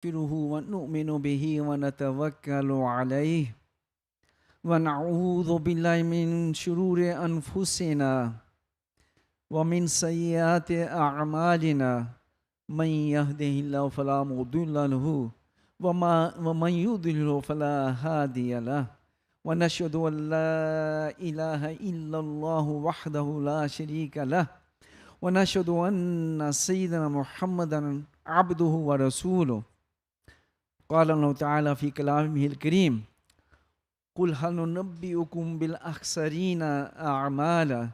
نستغفره ونؤمن به ونتوكل عليه ونعوذ بالله من شرور أنفسنا ومن سيئات أعمالنا من يهده الله فلا مضل له ومن يضلل فلا هادي له ونشهد أن لا إله إلا الله وحده لا شريك له ونشهد أن سيدنا محمدا عبده ورسوله قال الله تعالى في كلامه الكريم قل هل ننبئكم بالأخسرين أعمالا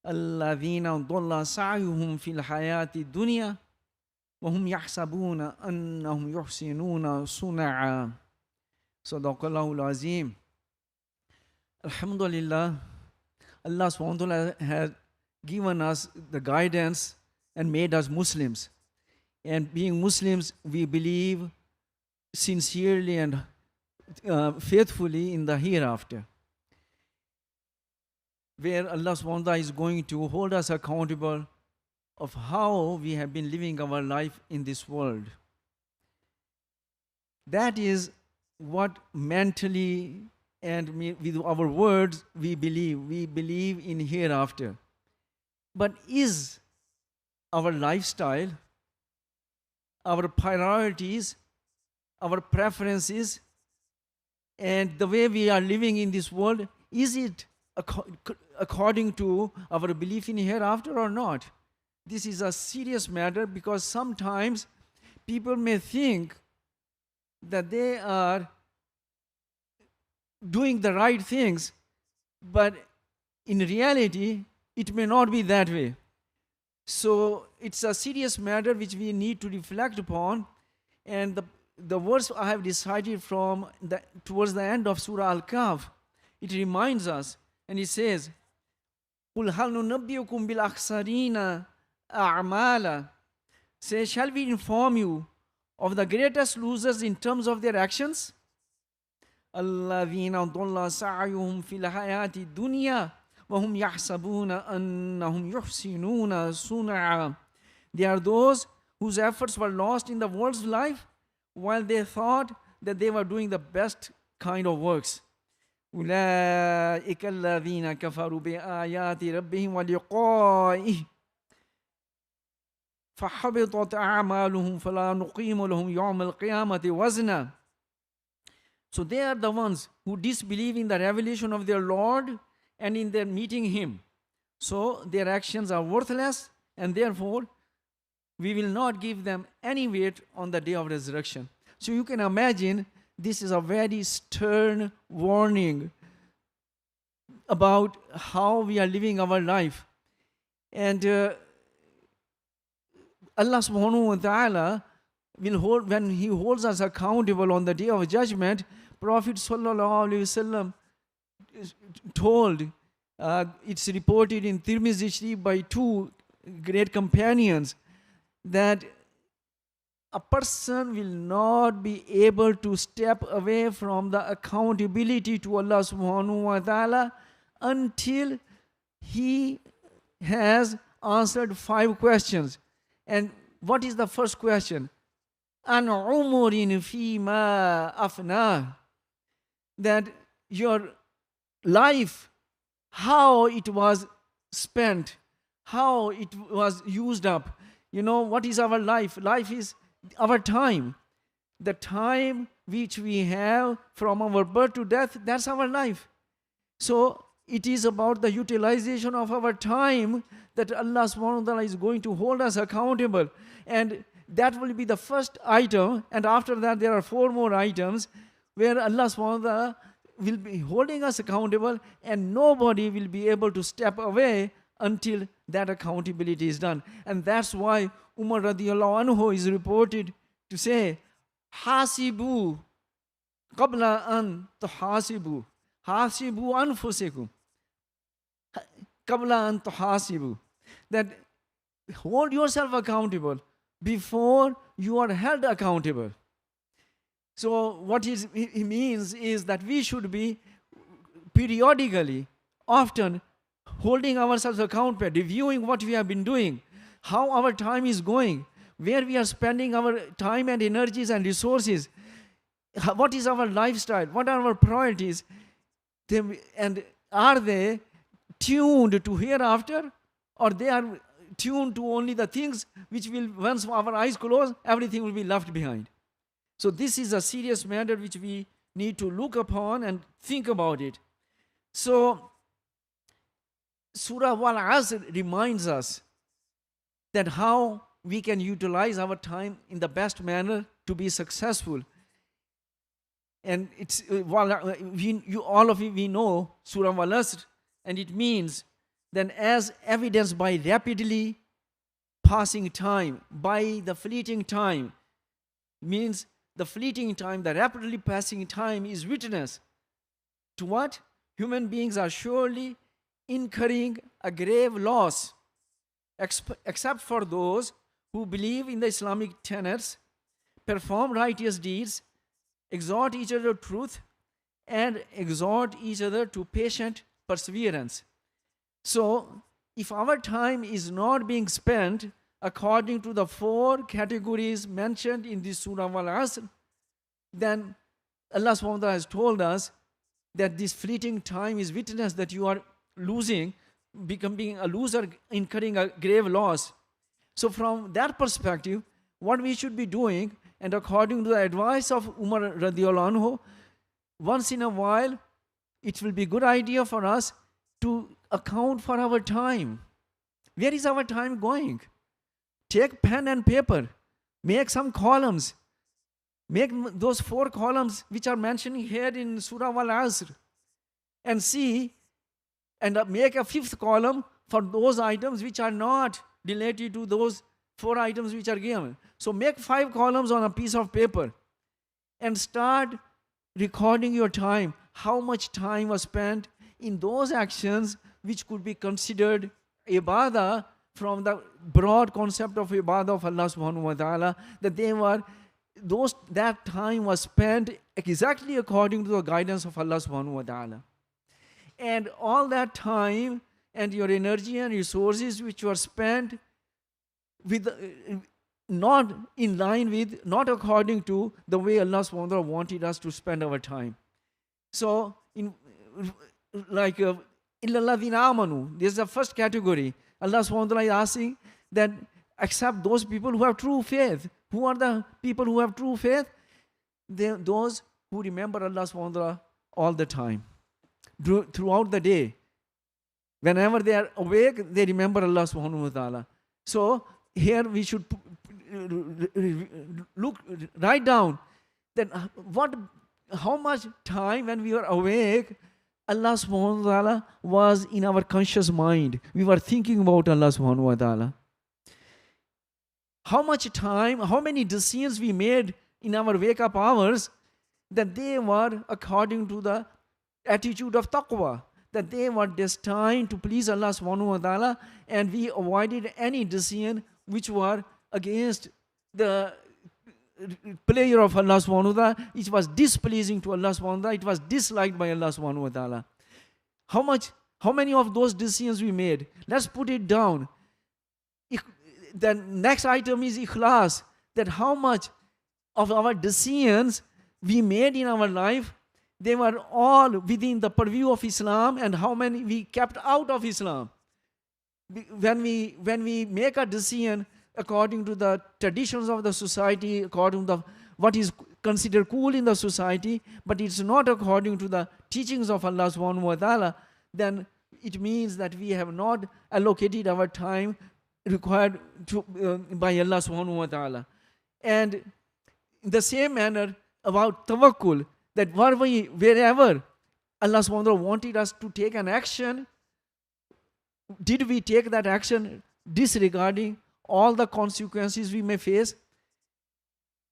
الذين ضل سعيهم في الحياة الدنيا وهم يحسبون أنهم يحسنون صنعا صدق الله العظيم. Alhamdulillah, Allah subhanahu wa ta'ala has given us the guidance and made us Muslims. And being Muslims, we believe sincerely and faithfully in the hereafter, where Allah subhanahu wa ta'ala is going to hold us accountable of how we have been living our life in this world. That is what mentally and with our words we believe. We believe in hereafter. But is our lifestyle, our priorities, our preferences, and the way we are living in this world, is it according to our belief in hereafter or not? This is a serious matter, because sometimes people may think that they are doing the right things, but in reality, it may not be that way. So it's a serious matter which we need to reflect upon. And the verse I have decided from towards the end of Surah Al-Kahf, it reminds us, and it says, قُلْ هَلْ نُنَبِّئُكُمْ بِالْأَخْسَرِينَ أَعْمَالًا. Say, shall we inform you of the greatest losers in terms of their actions? الَّذِينَ ضَلَّ سَعْيُهُمْ فِي الْحَيَاةِ الدُّنْيَا وَهُمْ يَحْسَبُونَ أَنَّهُمْ يُحْسِنُونَ صُنْعًا. They are those whose efforts were lost in the world's life, while they thought that they were doing the best kind of works. أُولَٰئِكَ الَّذِينَ كَفَرُوا بِآيَاتِ رَبِّهِمْ وَلِقَائِهِ فَحَبِطَتْ أَعْمَالُهُمْ فَلَا نُقِيمُ لَهُمْ يَوْمَ الْقِيَامَةِ وَزْنًا. So they are the ones who disbelieve in the revelation of their Lord and in their meeting Him. So their actions are worthless, and therefore we will not give them any weight on the day of resurrection. So you can imagine, this is a very stern warning about how we are living our life. And Allah subhanahu wa ta'ala will hold, when He holds us accountable on the day of judgment, Prophet sallallahu alaihi wasallam told, it's reported in Tirmidhi Sharif by two great companions, that a person will not be able to step away from the accountability to Allah subhanahu wa ta'ala until he has answered 5 questions. And what is the first question? An umurin fima afna. That your life, how it was spent, how it was used up. You know, what is our life? Life is our time. The time which we have from our birth to death, that's our life. So it is about the utilization of our time that Allah subhanahu wa ta'ala is going to hold us accountable. And that will be the first item. And after that, there are 4 more items where Allah subhanahu wa ta'ala will be holding us accountable, and nobody will be able to step away until that accountability is done. And that's why Umar radiyallahu anhu is reported to say, Hasibu qabla an tuhasibu. Hasibu anfusikum qabla an tuhasibu. That hold yourself accountable before you are held accountable. So what it means is that we should be periodically, often, holding ourselves accountable, reviewing what we have been doing, how our time is going, where we are spending our time and energies and resources, what is our lifestyle, what are our priorities, and are they tuned to hereafter, or they are tuned to only the things which will, once our eyes close, everything will be left behind. So this is a serious matter which we need to look upon and think about it. So Surah Wal-Asr reminds us that how we can utilize our time in the best manner to be successful. And it's all of you, we know Surah Wal-Asr, and it means then as evidenced by rapidly passing time, by the fleeting time, means the fleeting time, the rapidly passing time is witness to what? Human beings are surely incurring a grave loss, except for those who believe in the Islamic tenets, perform righteous deeds, exhort each other to truth, and exhort each other to patient perseverance. So, if our time is not being spent according to the 4 categories mentioned in this Surah Wal-Asr, then Allah subhanahu wa ta'ala has told us that this fleeting time is witness that you are losing, becoming a loser, incurring a grave loss. So from that perspective, what we should be doing, and according to the advice of Umar radiallahu anhu, once in a while, it will be a good idea for us to account for our time. Where is our time going? Take pen and paper, make some columns, make those 4 columns which are mentioned here in Surah Wal-Asr, and see, and make a 5th column for those items which are not related to those 4 items which are given. So make 5 columns on a piece of paper and start recording your time, how much time was spent in those actions which could be considered ibadah from the broad concept of ibadah of Allah subhanahu wa ta'ala, that time was spent exactly according to the guidance of Allah subhanahu wa ta'ala. And all that time and your energy and resources which were spent with not in line with, not according to the way Allah subhanahu wa ta'ala wanted us to spend our time. So in like illa alladhina amanu, this is the first category. Allah subhanahu wa ta'ala is asking that accept those people who have true faith. Who are the people who have true faith? Those who remember Allah subhanahu wa ta'ala all the time, throughout the day. Whenever they are awake, they remember Allah subhanahu wa ta'ala. So here we should write down that how much time when we were awake, Allah subhanahu wa ta'ala was in our conscious mind. We were thinking about Allah subhanahu wa ta'ala. How much time, how many decisions we made in our wake-up hours, that they were according to the attitude of taqwa, that they were destined to please Allah subhanahu wa ta'ala, and we avoided any decision which were against the pleasure of Allah subhanahu wa ta'ala. It was displeasing to Allah subhanahu wa ta'ala. It was disliked by Allah subhanahu wa ta'ala. How many of those decisions we made? Let's put it down. The next item is ikhlas, that how much of our decisions we made in our life, they were all within the purview of Islam, and how many we kept out of Islam. When we make a decision according to the traditions of the society, according to what is considered cool in the society, but it's not according to the teachings of Allah subhanahu wa ta'ala, then it means that we have not allocated our time required by Allah subhanahu wa ta'ala. And in the same manner about tawakkul, that wherever Allah subhanahu wa ta'ala wanted us to take an action, did we take that action disregarding all the consequences we may face?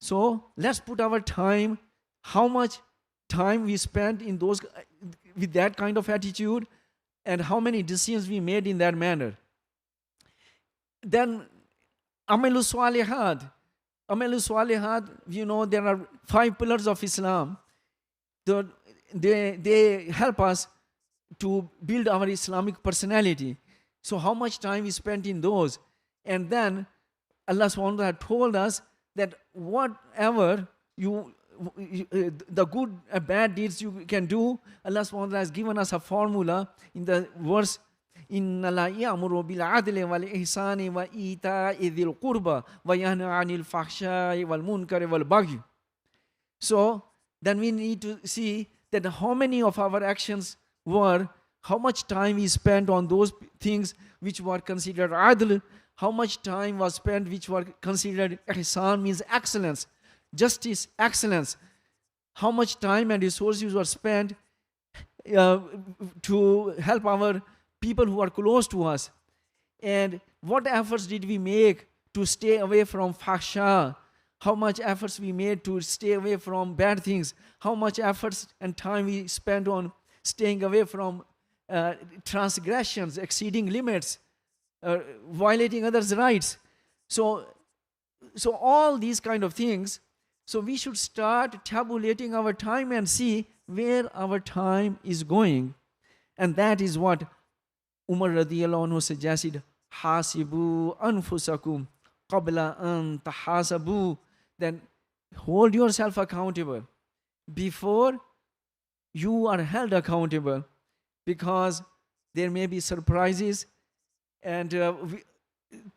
So let's put our time, how much time we spent in those with that kind of attitude, and how many decisions we made in that manner. Then Amalu Swalihat. Amalu Swalihat, you know, there are 5 pillars of Islam. They help us to build our Islamic personality. So how much time we spent in those? And then Allah subhanahu wa ta'ala told us that whatever the good and bad deeds you can do, Allah subhanahu wa ta'ala has given us a formula in the verse, Inna la ya'muru bil adli wal ihsani wa ita'i dhil qurba wa yanha 'anil fahsha'i wal munkari wal baghi. So then we need to see that how many of our actions were, how much time we spent on those things which were considered adl, how much time was spent which were considered ihsan, means excellence, justice, excellence, how much time and resources were spent to help our people who are close to us, and what efforts did we make to stay away from fahsha, how much efforts we made to stay away from bad things, how much efforts and time we spent on staying away from transgressions, exceeding limits, violating others' rights. So all these kind of things, so we should start tabulating our time and see where our time is going. And that is what Umar radiyallahu anhu suggested, hasibu anfusakum qabla an tahasabu, then hold yourself accountable before you are held accountable, because there may be surprises, and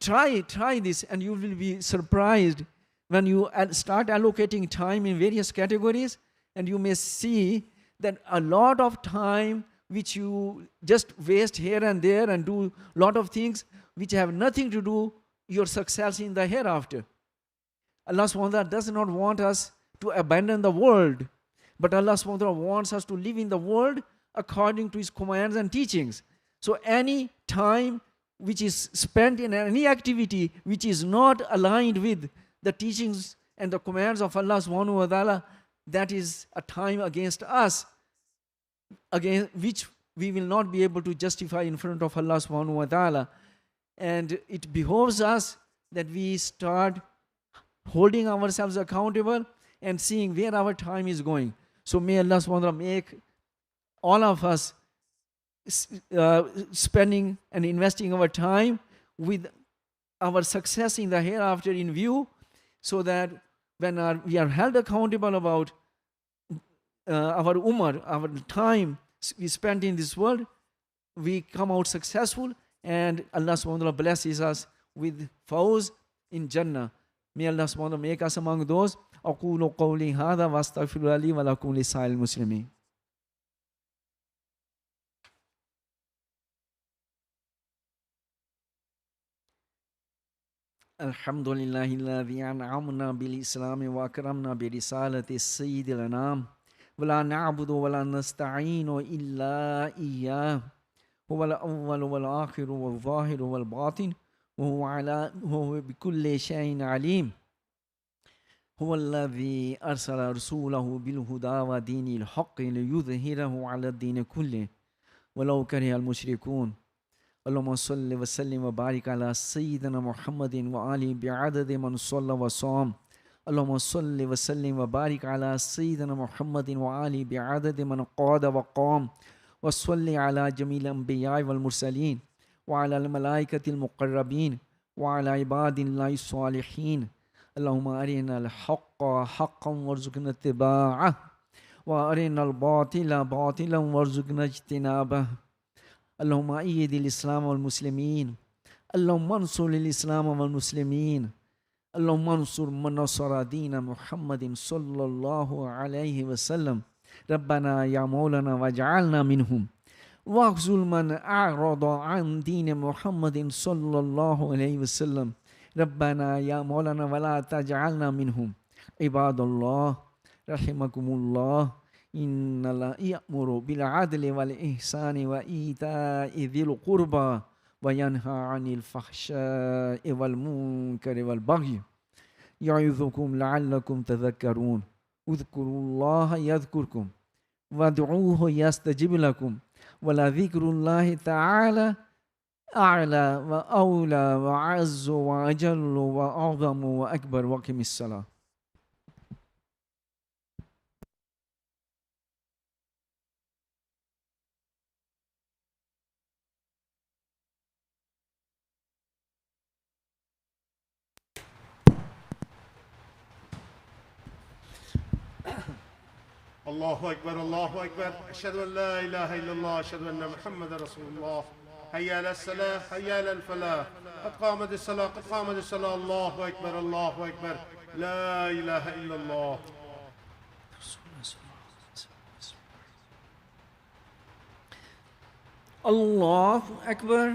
try this and you will be surprised when you start allocating time in various categories, and you may see that a lot of time which you just waste here and there and do a lot of things which have nothing to do your success in the hereafter. Allah subhanahu wa ta'ala does not want us to abandon the world, but Allah subhanahu wa ta'ala wants us to live in the world according to His commands and teachings. So any time which is spent in any activity which is not aligned with the teachings and the commands of Allah subhanahu wa ta'ala, that is a time against us, again which we will not be able to justify in front of Allah subhanahu wa ta'ala. And it behoves us that we start holding ourselves accountable and seeing where our time is going. So may Allah subhanahu wa ta'ala make all of us spending and investing our time with our success in the hereafter in view, so that when we are held accountable about our umar, our time we spent in this world, we come out successful, and Allah subhanahu wa ta'ala blesses us with fawz in Jannah. May Allah subhanahu wa ta'ala make us among those. أقول قولي هذا وأستغفر لي ولكم لسائر المسلمين. الحمد لله الذي أنعمنا بالإسلام وأكرمنا برسالة السيد الأنام ولا نعبد ولا نستعين إلا إياه هو الأول والآخر والظاهر والباطن وهو بكل شيء عليم هو الذي أرسل رسوله بالهدى ودين الحق ليظهره على الدين كله ولو كره المشركون. اللهم صل وسلم وبارك على سيدنا محمد وآله بعدد من صلى وصام. اللهم صل وسلم وبارك على سيدنا محمد وآله بعدد من قاد وقام. وصل على جميع الأنبياء والمرسلين وعلى الملائكة المقربين وعلى عباد الله الصالحين. اللهم أرنا الحق حقا وارزقنا اتباعه وأرنا الباطل باطلا وارزقنا اجتنابه. اللهم أيد الإسلام والمسلمين. اللهم انصر الإسلام والمسلمين. اللهم انصر من نصر دين محمد صلى الله عليه وسلم. ربنا يا مولانا واجعلنا منهم واخذل من أعرض عن دين محمد صلى الله عليه وسلم. ربنا يا مولانا ولا تجعلنا منهم. عباد الله رحمكم الله إن الله يأمر بالعدل والإحسان وإيتاء ذي القربى وينهى عن الفحشاء والمنكر والبغي يعظكم لعلكم تذكرون. اذكروا الله يذكركم وادعوه يستجب لكم ولذكر الله تعالى أعلى وأولى وأعز وأجل وأعظم وأكبر. وأقم الصلاة. الله أكبر الله أكبر أشهد أن لا إله إلا الله أشهد أن محمد رسول الله حي على الصلاة حي على الفلاح قد قامت الصلاة قد قامت الصلاة الله أكبر الله أكبر لا إله إلا الله الله أكبر.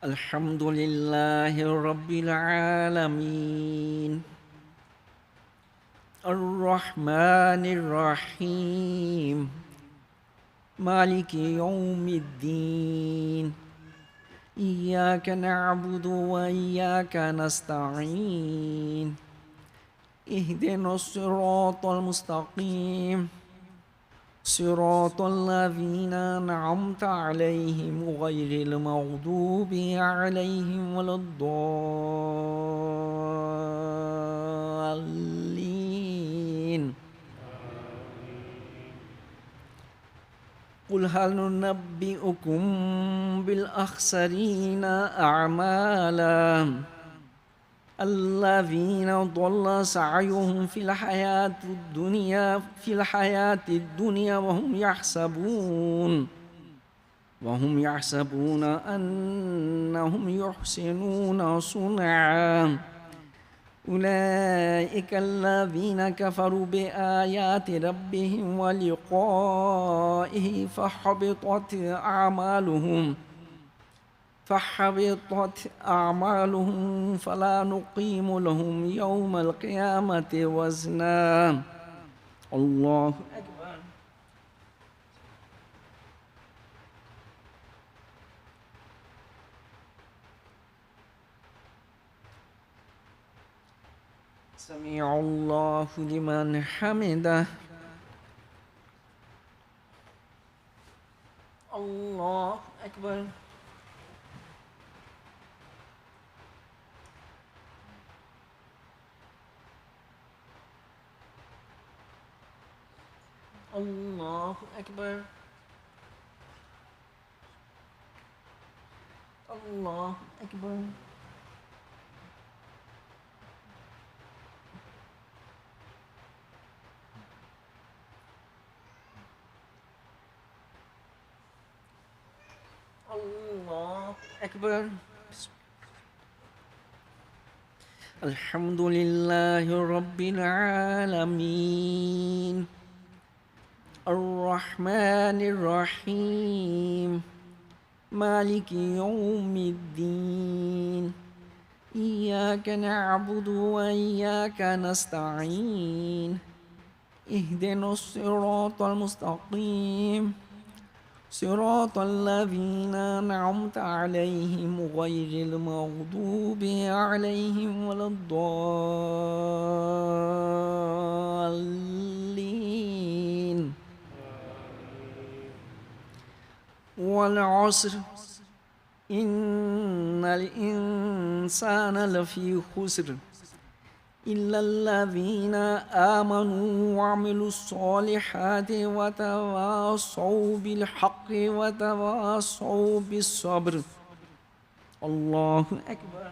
الحمد لله رب العالمين الرحمن الرحيم مالك يوم الدين إياك نعبد وإياك نستعين اهدنا الصراط المستقيم صراط الذين أنعمت عليهم غير المغضوب عليهم ولا الضالين. قل هل ننبئكم بالأخسرين أعمالا الذين ضل سعيهم في الحياة الدنيا وهم يحسبون أنهم يحسنون صنعا أولئك الذين كفروا بآيات ربهم ولقائه فحبطت أعمالهم فلا نقيم لهم يوم القيامة وزنا. الله أكبر. سمع الله لمن حمده. الله أكبر. الله أكبر. الله أكبر. الله أكبر. الحمد لله رب العالمين الرحمن الرحيم مالك يوم الدين إياك نعبد وإياك نستعين اهدنا الصراط المستقيم صراط الذين أنعمت عليهم غير المغضوب عليهم ولا الضالين. والعصر إن الإنسان لفي خسر إلا الذين آمنوا وعملوا الصالحات وتواصوا بالحق وتواصوا بالصبر. الله أكبر.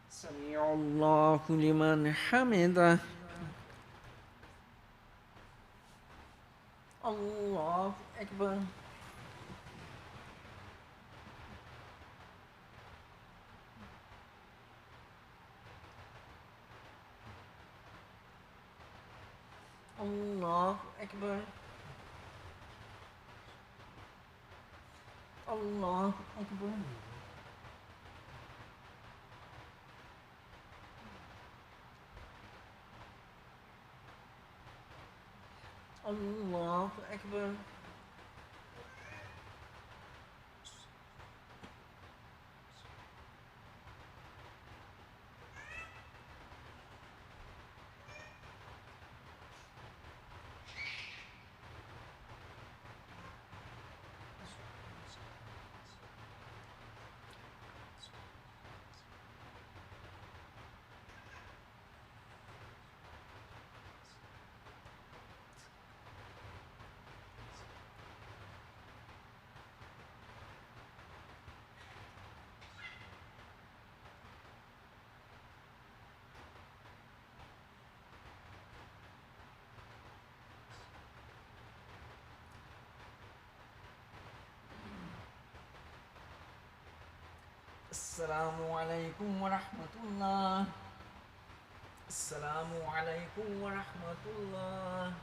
سمع الله لمن حمده. الله أكبر. الله أكبر. الله أكبر. الله أكبر. Assalamu alaikum wa rahmatullah. Assalamu alaikum wa rahmatullah.